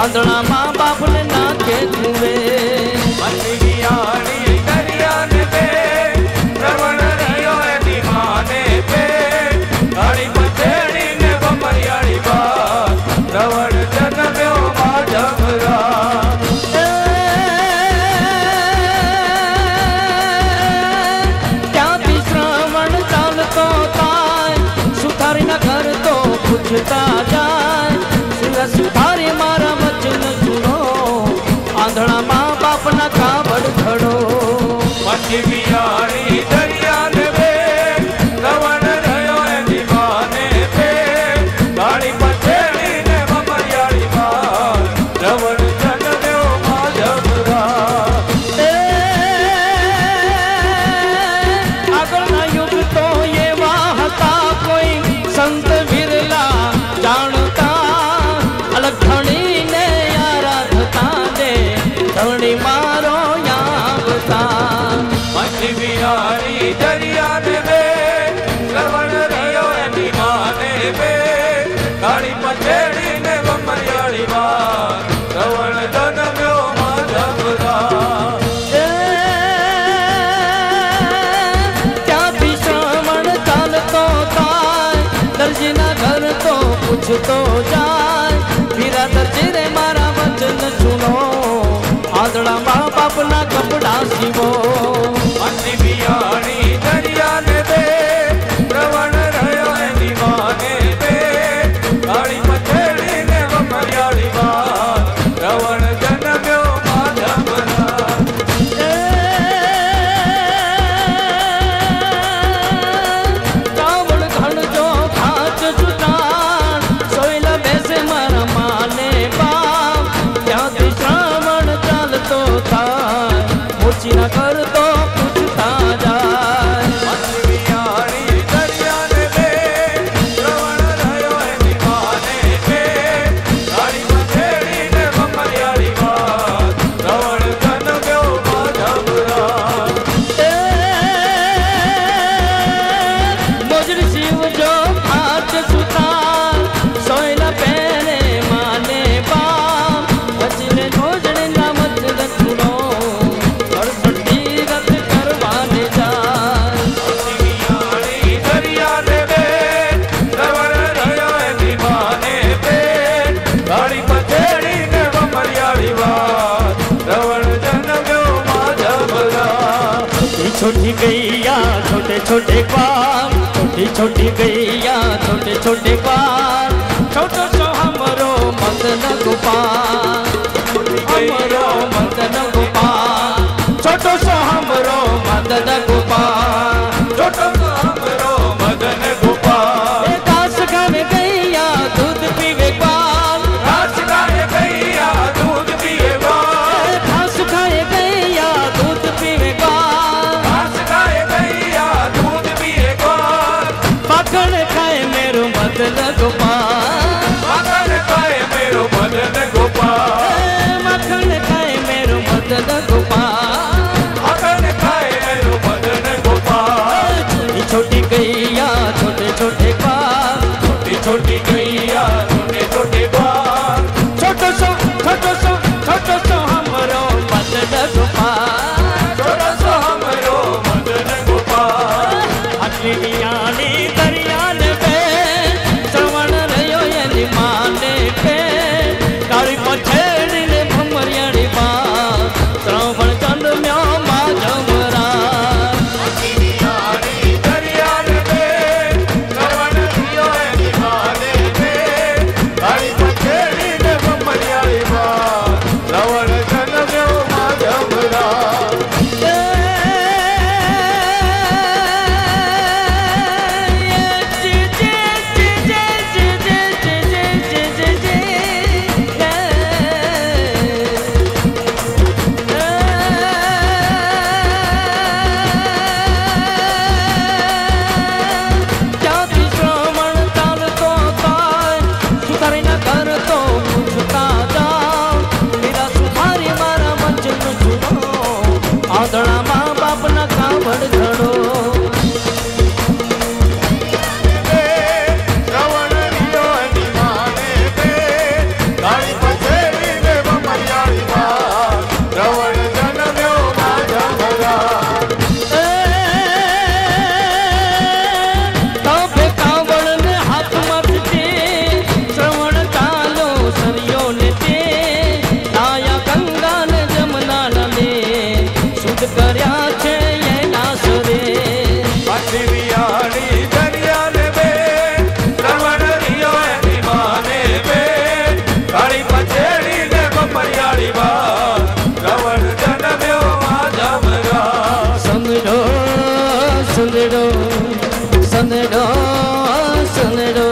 आंधड़ा माँ बाप ने नाके छुए मछलियानी दरिया पे श्रवण रियो दीवाने पे गाड़ी पछेड़ी ने बमरियाड़ी बात श्रवण जन्म्यो माधवरा त्याथी श्रवण चालतो थाय सुधारी ना घर तो पूछता जाए सुधारी मारा वचन सुनो आंधड़ा माँ बाप ना कावड़ खड़ो मछलियानी दरिया पे श्रवण रियो दीवाने पे गाड़ी पछेड़ी ने बमरियाड़ी बात श्रवण जन्म्यो माधवरा આગળના યુગ તો એવા હતા કોઈ સંત વિરલા જાણતા અલગ ધણીને આરાધતા દે ધણી મારો યાવતા मछलियानी दरिया पे श्रवण रियो दीवाने पे गाड़ी पछेड़ी ने बमरियाड़ी बात श्रवण जन्म्यो माधवरा ત્યાંથી શ્રવણ ચાલતો થાય દરજીના ઘર તો પૂછતો જાય વીરા દરજી રે મારા વચન સુનો આંધળા મા બાપના કપડા સીવો मछलियानी दरिया पे श्रवण रियो दीवाने पे गाड़ी पछेड़ी ने बमरियाड़ी बात श्रवण जन्म्यो माधवरा રાવણ ઘણ જો ખાચ છૂટાણ સોયલા બેસે મારા માને બાપ ત્યાંથી શ્રાવણ ચાલતો થાય મૂર્છીના ઘર તો પૂછતા જાય मछलियानी दरिया पे श्रवण रियो दीवाने पे गाड़ी पछेड़ी ने बमरियाड़ी बात श्रवण जन्म्यो माधवरा મોજડી શિવ જો ખાચ સુતાર સોયલા પહેરે માને બાપ વચને મોજડી ના મત દખુનો હરસટી રત કરવાને જાય मछलियानी दरिया पे श्रवण रियो दीवाने पे गाड़ी पछेड़ी ने बमरियाड़ी बात श्रवण जन्म्यो माधवरा छोटी गैया छोटे छोटे ग्वाल छोटी छोटी गैया छोटे छोटे ग्वाल छोटो सो हमरो मदन गोपाल हमरो मदन गोपाल छोटो सो हमरो मदन गोपाल छोटो सा हमरो मदन गोपाल ए घास खाने गैया दूध पीवे ग्वाल घास खाए गैया दूध पिए बाल ए घास खाए गैया दूध पीवे ग्वाल घास खाए गैया दूध पिए बाल माखण खाए मेरो मदन गोपाल मदन खाए मेरो मदन गोपाल કાળી પછેડી ને બપરિયાળી બા રવણ જન્મ્યો માધા મરા સંદડો સંદડો સંદડો સંદડો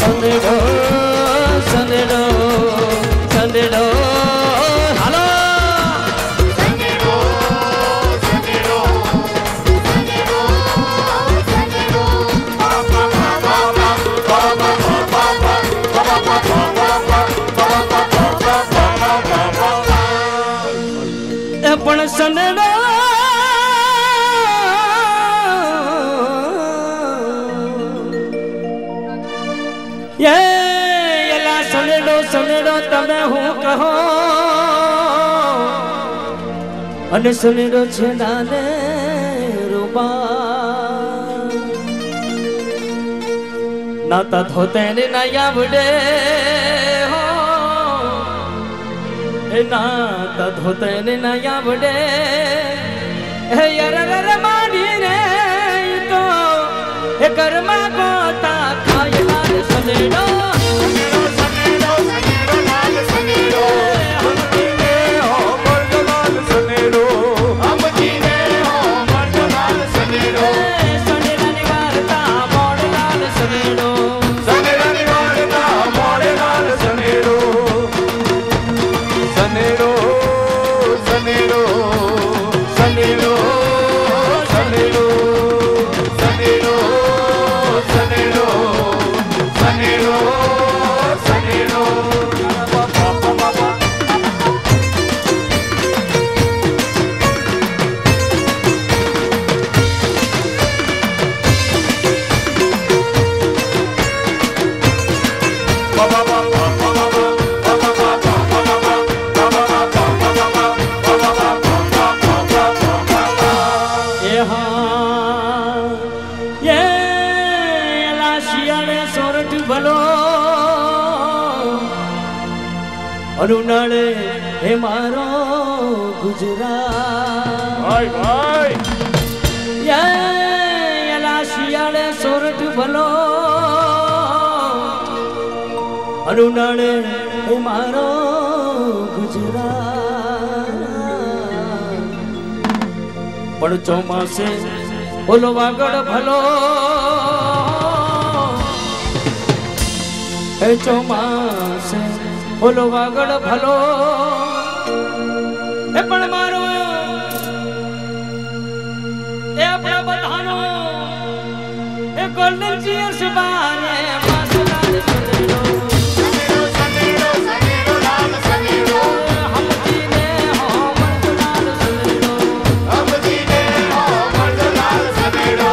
સંદડો સંદડો સંદડો હાલો એ પણ સંદડો એલા સંદડો સંદડો તમે હું કહો અને સંદડો છે નાને રૂબા નાતા ધોતે ને ના આવડે હો એ નાતા ધોતે ને ના આવડે હે યર માડી રે તો એ કર્મા ગોતા ખાયલા સંદડો અરુણાળે હે મારો ગુજરાત એલા શિયાળે સોરઠ ભલો અરુણાળે હે મારો ગુજરાત પણ ચોમાસે બોલો વાગડ ભલો હે ચોમાસે બોલો વાગડ ભલો એ પણ મારો એ આપણા બધાનો એ ગોલ્ડન ચીયર્સ બારે માસલાલ સંદડો સંદડો સંદડો લાલ સંદડો હમજીને હો મર્દલાલ સંદડો હમજીને હો મર્દલાલ સંદડો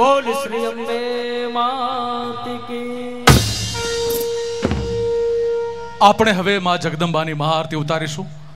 બોલ શ્રી અંબે માત કી. આપણે હવે માં જગદંબાની મહાઆરતી ઉતારીશું.